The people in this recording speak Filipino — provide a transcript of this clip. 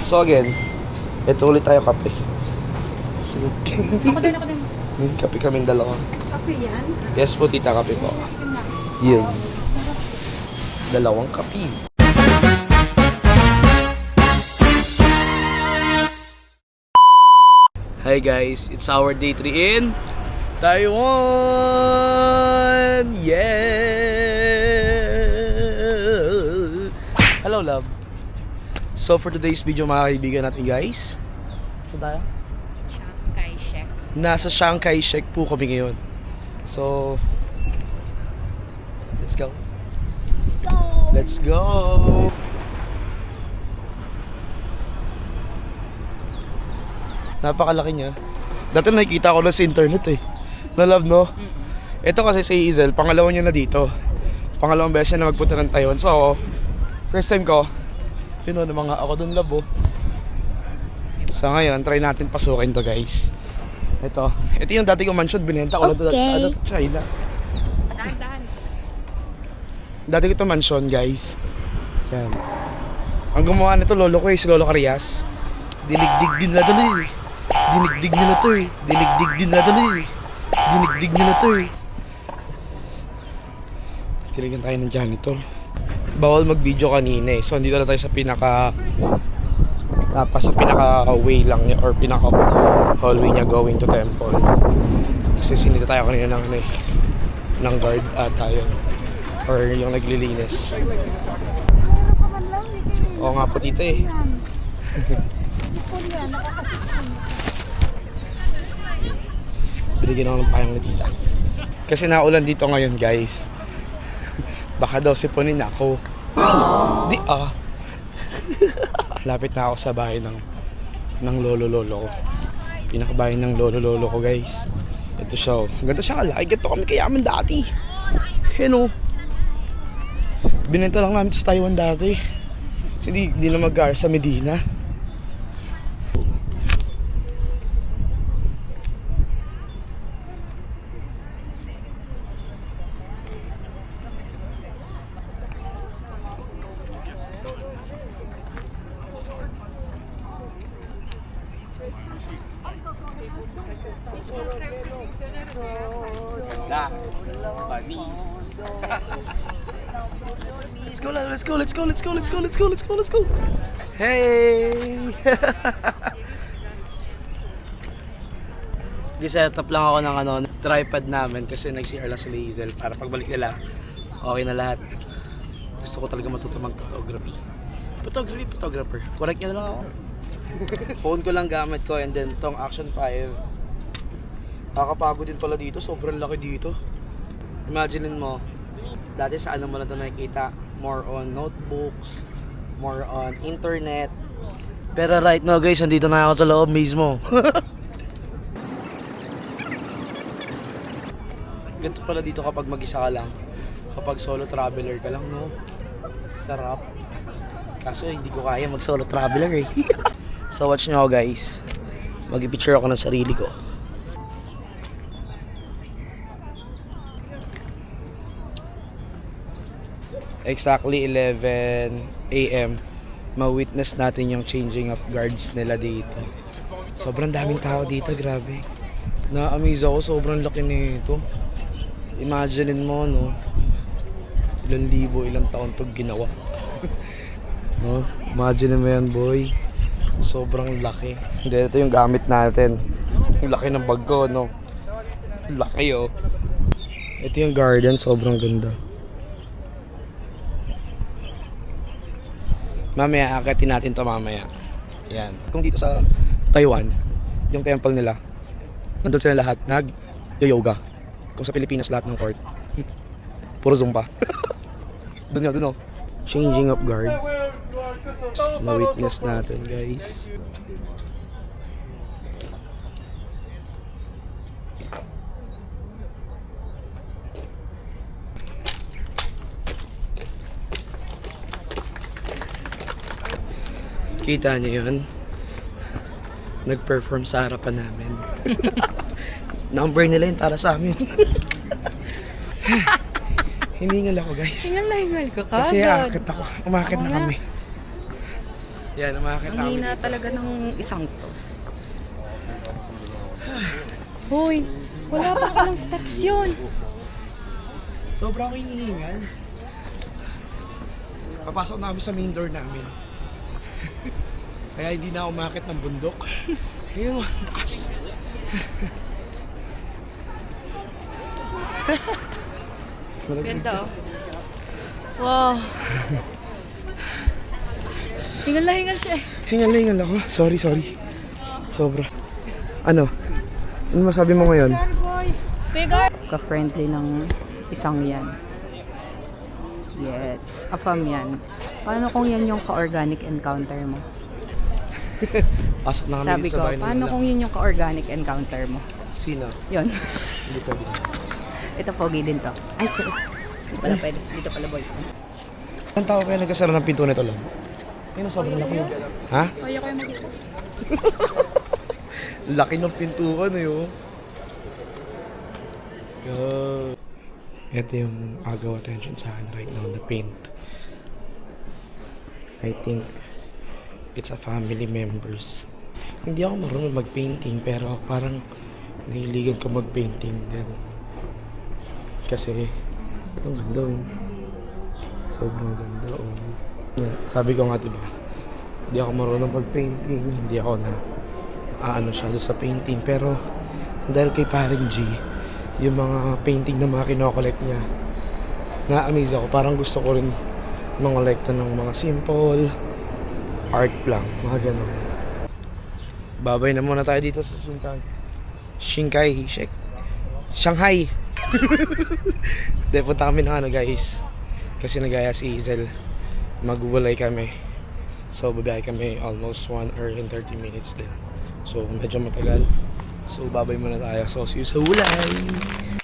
So again, ito ulit tayo kape. Ako din. Kape kaming dalawa. Kape yan? Yes po, tita, kape po. Yes. Dalawang kape. Hi guys, it's our day 3 in Taiwan! Yeah! Hello love. So for today's video mga kaibigan natin guys, saan tayo? Chiang Kai-shek. Nasa Chiang Kai-shek po kami ngayon. So, let's go. Let's go! Napakalaki niya. Dati nakikita ko na sa internet eh. Na love, no? Ito kasi si Hazel, pangalawa niya na dito. Pangalawang beses niya na magpunta ng Taiwan. So, first time ko, yun o, mga ako dun love oh. So ngayon, try natin pasukin to guys. Ito yung dati kong mansion, binenta ko lang to sa China. Dahan-dahan. Dati ko to mansion guys. Yan. Ang gumawa nito lolo ko si Lolo Carias. Dinigdig din na to eh. Dinigdig nila to eh. Dinigdig din na to eh. Dinigdig nila to eh. Tiligan tayo ng janitor. Bawal mag-video kanina eh. So andito na tayo sa pinaka way lang niya or pinaka hallway niya going to temple. Kasi sinita tayo kanina ng ng guard tayo or yung naglilinis. Oo nga po tita eh. Binigyan ako ng payong ni tita. Kasi naulan dito ngayon guys. Baka daw sipunin ako. Di ah. Lapit na ako sa bahay ng lolo-lolo ko. Pinakabahay ng lolo-lolo ko guys. Ito siya. Ganito siya kalaki. Ganito kami kayaman dati. Yan o. Binenta lang namin sa Taiwan dati. Kasi di na mag-gar sa Medina. Panis. Let's go. Hey. Giset up lang ako ng tripod namin kasi nag-CR lang si Hazel para pagbalik nila okay na lahat. Gusto ko talaga matuto mag-photography. Photographer. Correct nyo na lang ako. Phone ko lang gamit ko and then tong Action 5. Kakapagod din pala dito, sobrang laki dito. Imaginin mo, dati sa ano mo na ito nakikita, more on notebooks, more on internet. Pero right now guys, andito na ako sa loob mismo. Ganito pala dito kapag mag-isa ka lang. Kapag solo traveler ka lang, no? Sarap. Kaso hindi ko kaya mag-solo traveler eh. So watch nyo ako guys. Mag-picture ako ng sarili ko. Exactly 11 AM, ma-witness natin yung changing of guards nila dito. Sobrang daming tao dito, grabe. Na-amaze ako, sobrang laki nito. Imaginin mo, no? Ilang libo, ilang taon to ginawa. No? Imaginin mo yan, boy. Sobrang laki. Hindi, ito yung gamit natin. Yung laki ng bag ko, no? Laki, oh. Ito yung garden, sobrang ganda. Mamaya, akitin natin to mamaya. Yan. Kung dito sa Taiwan, yung temple nila, nandun sila lahat, nag-yoga. Kung sa Pilipinas, lahat ng court. Puro Zumba. Doon o. Changing of guards. Ma-witness natin, guys. Kita niyo yun? Nag-perform sa harapan namin. Number nila yun para sa amin. Hiningal ako guys. Hingal na hingal ka ka. Kasi aakit ako. Umakit Oo na nga. kami. Yan, umakit na Ang kami hina dito. talaga ng isang to. Hoy, wala pang ilang steps yun. Sobrang hinihingal. Papasok na kami sa main door namin. Kaya hindi na ako umakit ng bundok. Ngayon, ang taas. Ganda oh. Wow. Hingal na hingal siya eh. Hingal na hingal ako. Sorry. Sobra. Ano? Ano masabi mo ngayon? Kuya Gar! Ka-friendly ng isang yan. Yes, afam yan. Paano kung yan yung ka-organic encounter mo? Pasok na kami Sabi dito ko, sa bahay paano nila. kung yun yung ka-organic encounter mo? Sino? Yun. Hindi pwede. Ito pogi din to. Ay, sorry. Hindi pala pwede. Dito pala boy. Ang tao kaya nagkasara ng pinto nito lang? Ayun, sobrang laki. Ha? Kaya ko yung mag-isa. Laki ng pintuan eh, oh. Ito yung agaw attention sa akin right now, the paint. I think it's a family members. Hindi ako marunong mag-painting pero parang nahiligan ko mag-painting din. Kasi itong ganda oh. Sobrang ganda oh. Yeah, sabi ko nga diba, hindi ako marunong mag-painting, hindi ako na ano siya sa painting, pero dahil kay Parang G, yung mga painting na mga kinokollect niya, na-amaze ako. Parang gusto ko rin mangolekta ng mga simple art lang, mga ganun. Babay na muna tayo dito sa Shanghai. De, punta kami ng ano guys, kasi nagaya si Hazel, magwalay kami. So babiyahe kami almost 1 hour and 30 minutes din. So medyo matagal. So babay muna tayo. So see you sa Hulay!